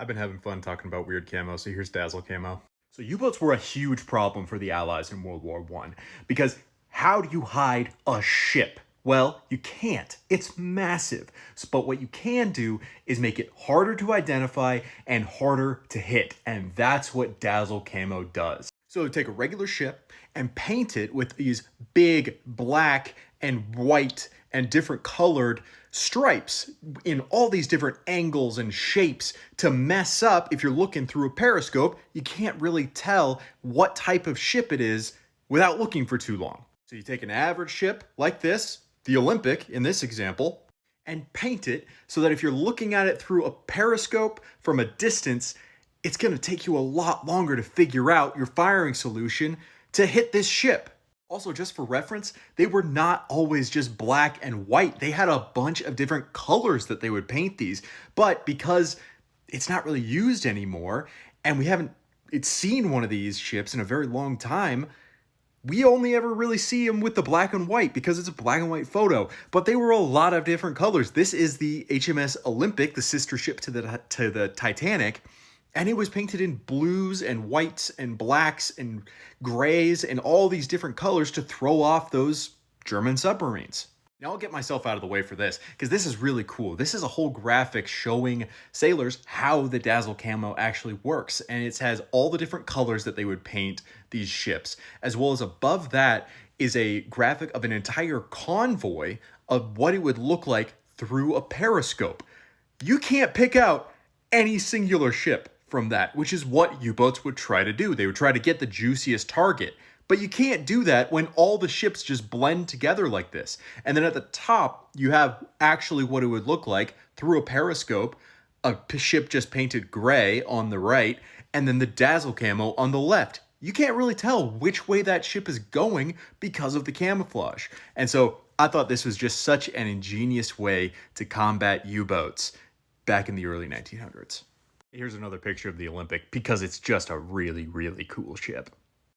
I've been having fun talking about weird camo, so here's Dazzle camo. So U-boats were a huge problem for the Allies in World War I because how do you hide a ship? Well, you can't. It's massive. But what you can do is make it harder to identify and harder to hit, and that's what Dazzle camo does. So take a regular ship and paint it with these big black and white and different colored stripes in all these different angles and shapes to mess up. If you're looking through a periscope, you can't really tell what type of ship it is without looking for too long. So you take an average ship like this, the Olympic in this example, and paint it so that if you're looking at it through a periscope from a distance, it's going to take you a lot longer to figure out your firing solution to hit this ship. Also, just for reference, they were not always just black and white. They had a bunch of different colors that they would paint these. But because it's not really used anymore, and we haven't seen one of these ships in a very long time, we only ever really see them with the black and white because it's a black and white photo. But they were a lot of different colors. This is the HMS Olympic, the sister ship to the Titanic. And it was painted in blues and whites and blacks and grays and all these different colors to throw off those German submarines. Now I'll get myself out of the way for this because this is really cool. This is a whole graphic showing sailors how the Dazzle camo actually works. And it has all the different colors that they would paint these ships. As well as above that is a graphic of an entire convoy of what it would look like through a periscope. You can't pick out any singular ship from that, which is what U-boats would try to do. They would try to get the juiciest target. But you can't do that when all the ships just blend together like this. And then at the top, you have actually what it would look like through a periscope, a ship just painted gray on the right, and then the Dazzle camo on the left. You can't really tell which way that ship is going because of the camouflage. And so I thought this was just such an ingenious way to combat U-boats back in the early 1900s. Here's another picture of the Olympic because it's just a really, really cool ship.